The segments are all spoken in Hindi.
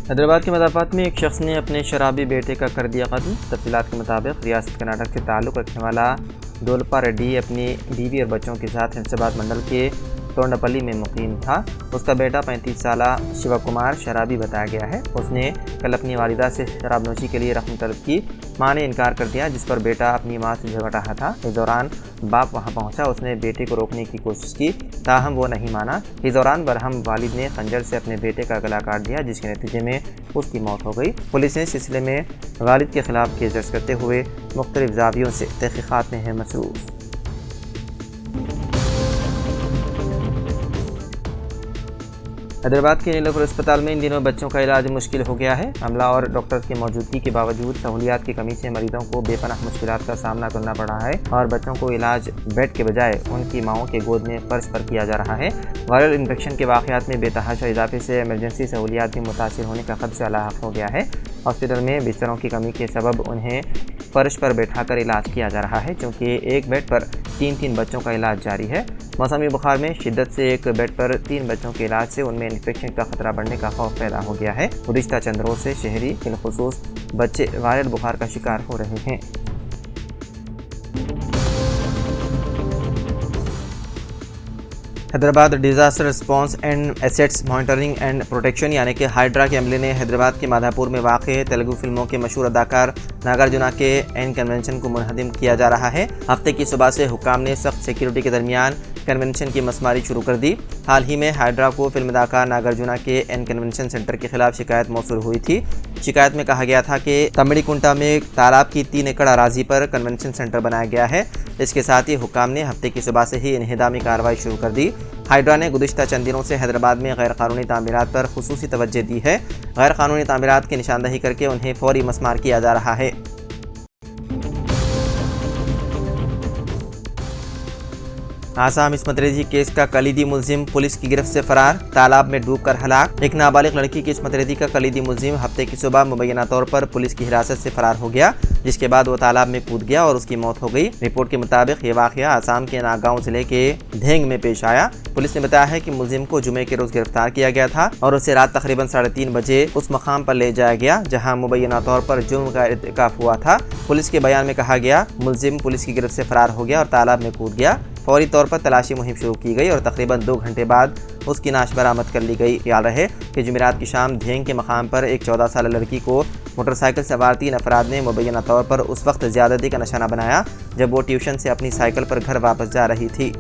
हैदराबाद के मदाफ़ात में एक शख्स ने अपने शराबी बेटे का कर दिया कत्ल। तफसीलात के मुताबिक रियासत कर्नाटक से ताल्लुक़ रखने वाला दोलपा रेड्डी अपनी बीवी और बच्चों के साथ हैदराबाद मंडल के तोंडपल्ली में मुकीम था। उसका बेटा 35 साला शिवा कुमार शराबी बताया गया है। उसने कल अपनी वालिदा से शराब नोशी के लिए रकम तलब की। मां ने इनकार कर दिया, जिस पर बेटा अपनी मां से झगड़ रहा था। इस दौरान बाप वहां पहुंचा। उसने बेटे को रोकने की कोशिश की, ताहम वो नहीं माना। इस दौरान बरहम वालिद ने खंजर से अपने बेटे का गला काट दिया, जिसके नतीजे में उसकी मौत हो गई। पुलिस ने इस सिलसिले में वालिद के खिलाफ केस दर्ज करते हुए मुख्तलिफ ज़ावियों से तहक़ीक़ात में है मसरूफ़। हैदराबाद के नीलोफर अस्पताल में इन दिनों बच्चों का इलाज मुश्किल हो गया है। अमला और डॉक्टर्स की मौजूदगी के बावजूद सहूलियात की कमी से मरीजों को बेपनाह मुश्किलात का सामना करना पड़ रहा है और बच्चों को इलाज बेड के बजाय उनकी माओं के गोद में फर्श पर किया जा रहा है। वायरल इन्फेक्शन के वाक़यात में बेतहाशा इजाफे से इमरजेंसी सहूलियात भी मुतासिर होने का खदशा लाहक हो गया है। हॉस्पिटल में बिस्तरों की कमी के सबब उन्हें फर्श पर बैठाकर इलाज किया जा रहा है, क्योंकि एक बेड पर 3 बच्चों का इलाज जारी है। मौसमी बुखार में शिद्दत से एक बेड पर 3 बच्चों के इलाज से उनमें इन्फेक्शन का खतरा बढ़ने का खौफ पैदा हो गया है। गुज़िश्ता चंद रोज़ से शहरी बिलखुसूस बच्चे वायरल बुखार का शिकार हो रहे हैं। Hyderabad disaster response and assets monitoring and protection यानी कि हाइड्रा के अमले ने हैदराबाद के माधापुर में वाक़ तेलुगु फिल्मों के मशहूर अदाकार नागार्जुना के एन कन्वेंशन को मुनहदिम किया जा रहा है। हफ्ते की सुबह से हुक्काम ने सख्त सिक्योरिटी के दरमियान कन्वेंशन की मसमारी शुरू कर दी। हाल ही में हाइड्रा को फिल्म अदाकार नागार्जुना के एन कन्वेंशन सेंटर के खिलाफ शिकायत मौसूल हुई थी। शिकायत में कहा गया था कि तमिड़ीकुंटा में तालाब की 3 एकड़ अराजी पर कन्वेंशन सेंटर बनाया गया है। इसके साथ ही हुक्काम ने हफ्ते की सुबह से ही इन्हिदामी कार्रवाई शुरू कर दी। हाइड्रा ने गुज़िश्ता चंद दिनों से हैदराबाद में गैर कानूनी तामीरात पर खुसूसी तवज्जो दी है। गैर कानूनी तामीरात की निशानदही करके उन्हें फौरी मसमार किया जा रहा है। आसाम इस्मत रेज़ी केस का कलीदी मुलजिम पुलिस की गिरफ्त से फरार, तालाब में डूबकर हलाक। एक नाबालिग लड़की की इस्मत रेज़ी का कलीदी मुलजिम हफ्ते की सुबह मुबैना तौर पर पुलिस की हिरासत से फरार हो गया, जिसके बाद वो तालाब में कूद गया और उसकी मौत हो गई। रिपोर्ट के मुताबिक ये वाक़या आसाम के नागांव जिले के धेंग में पेश आया। पुलिस ने बताया है कि मुलजिम को जुमे के रोज गिरफ्तार किया गया था और उसे रात तकरीबन 3:30 बजे उस मकाम पर ले जाया गया जहाँ मुबैना तौर पर जुर्म का इर्तिकाफ हुआ था। पुलिस के बयान में कहा गया, मुलजिम पुलिस की गिरफ्त से फरार हो गया और तालाब में कूद गया। फौरी तौर पर तलाशी मुहिम शुरू की गई और तकरीबन 2 घंटे बाद उसकी नाश बरामद कर ली गई। ख्याल रहे कि जुमेरात की शाम धेंग के मकाम पर एक 14 साल लड़की को मोटरसाइकिल सवार 3 अफराद ने मुबैना तौर पर उस वक्त ज़्यादती का निशाना बनाया जब वो ट्यूशन से अपनी साइकिल पर घर वापस जा रही थी।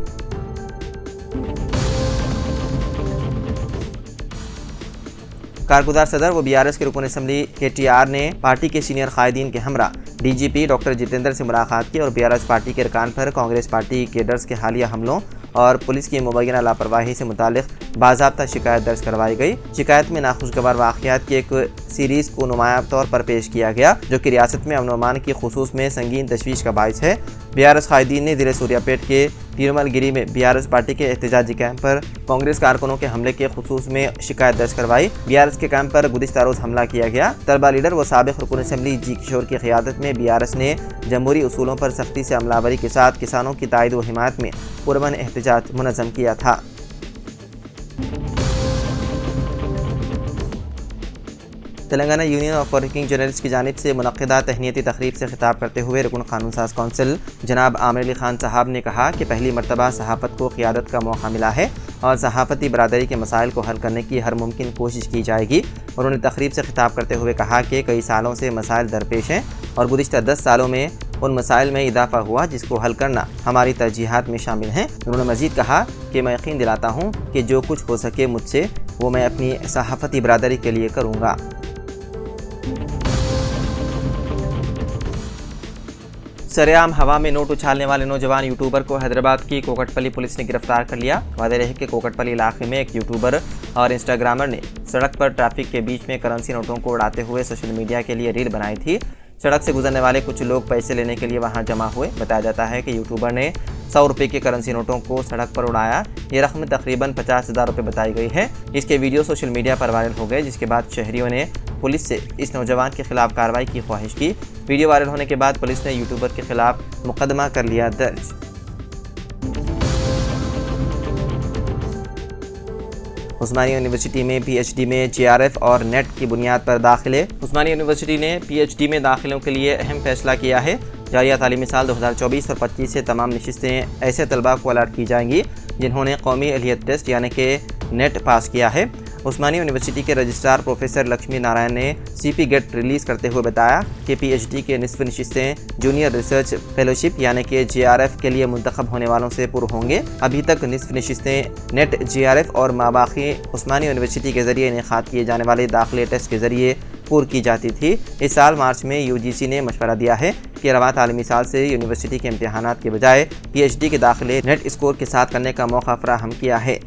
कारगुजार सदर व BRS के रुकन असम्बली KTR ने पार्टी के सीनियर कायदीन के हमरा DGP डॉक्टर जितेंद्र से मुलाकात की और BRS पार्टी के अरकान पर कांग्रेस पार्टी केडर्स के हालिया हमलों और पुलिस की मुबैना लापरवाही से मुतालिक बाज़ाब्ता शिकायत दर्ज करवाई गई। शिकायत में नाखुशगवार वाक़यात की एक सीरीज़ को नुमाया तौर पर पेश किया गया, जो कि रियासत में अमन अमान की खुसूस में संगीन तशवीश का बाइस है। BRS कायदीन ने ज़िले सूर्यापेट के तिरुमलगिरी में BRS पार्टी के एहतजाजी कैंप पर कांग्रेस कारकुनों के हमले के खुसूस में शिकायत दर्ज करवाई। BRS के कैंप पर गुज़िश्ता रोज़ हमला किया गया। तलबा लीडर व साबिक़ रुकन असम्बली जी किशोर की क़ियादत में BRS ने जमहूरी उसूलों पर सख्ती से अमलावरी के साथ किसानों की तायद व हिमायत में पुरअमन एहतजाज मुनज़्ज़म किया था। Telangana union of working journalist की जानिब से मुनक़्क़िदा तहनीती तकरीब से खिताब करते हुए रुकन कानून साज कौंसिल जनाब आमिर अली खान साहब ने कहा कि पहली मरतबा सहाफ़त को क़ियादत का मौका मिला है और सहाफ़ती बरादरी के मसाइल को हल करने की हर मुमकिन कोशिश की जाएगी। उन्होंने तकरीब से खिताब करते हुए कहा कि कई सालों से मसाइल दरपेश हैं और गुज़िश्ता 10 सालों में उन मसाइल में इजाफा हुआ जिसको हल करना हमारी तरजीहात में शामिल हैं। उन्होंने मज़ीद कहा कि मैं यकीन दिलाता हूँ कि जो कुछ हो सके मुझसे वो मैं अपनी सहाफ़ती बरादरी के लिए करूँगा। सरेआम हवा में नोट उछालने वाले नौजवान यूट्यूबर को हैदराबाद की कोकटपल्ली पुलिस ने गिरफ्तार कर लिया। वादे रहे कि कोकटपल्ली इलाके में एक यूट्यूबर और इंस्टाग्रामर ने सड़क पर ट्रैफिक के बीच में करेंसी नोटों को उड़ाते हुए सोशल मीडिया के लिए रील बनाई थी। सड़क से गुजरने वाले कुछ लोग पैसे लेने के लिए वहां जमा हुए। बताया जाता है कि यूट्यूबर ने 100 रुपये के करेंसी नोटों को सड़क पर उड़ाया। ये रकम तकरीबन 50,000 रुपये बताई गई है। इसके वीडियो सोशल मीडिया पर वायरल हो गए, जिसके बाद शहरियों ने पुलिस से इस नौजवान के खिलाफ कार्रवाई की ख्वाहिश की। वीडियो वायरल होने के बाद पुलिस ने यूट्यूबर के खिलाफ मुकदमा कर लिया दर्ज। उस्मानिया यूनिवर्सिटी में पीएचडी में जेआरएफ और नेट की बुनियाद पर दाखिले। उस्मानिया यूनिवर्सिटी ने पीएचडी में दाखिलों के लिए अहम फैसला किया है। जारिया तालीमी साल 2024 और 25 से तमाम नशिस्तें ऐसे तलबा को अलॉट की जाएंगी जिन्होंने कौमी अहलियत टेस्ट यानी कि नेट पास किया है। उस्मानिया यूनिवर्सिटी के रजिस्ट्रार प्रोफेसर लक्ष्मी नारायण ने सीपी गेट रिलीज़ करते हुए बताया कि पीएचडी के निसफ नशिस्तें जूनियर रिसर्च फेलोशिप यानी कि जेआरएफ के लिए मुंतखब होने वालों से पुर होंगे। अभी तक निसफ नशिस्तें नेट, जेआरएफ और माबाकी उस्मानिया यूनिवर्सिटी के ज़रिए इनेकाद किए जाने वाले दाखिले टेस्ट के ज़रिए पूर की जाती थी। इस साल मार्च में यूजीसी ने मशवरा दिया है कि रवां तालीमी साल से यूनिवर्सिटी के इम्तहानात के बजाय पीएचडी के दाखिले नेट स्कोर के साथ करने का मौका फराहम किया है।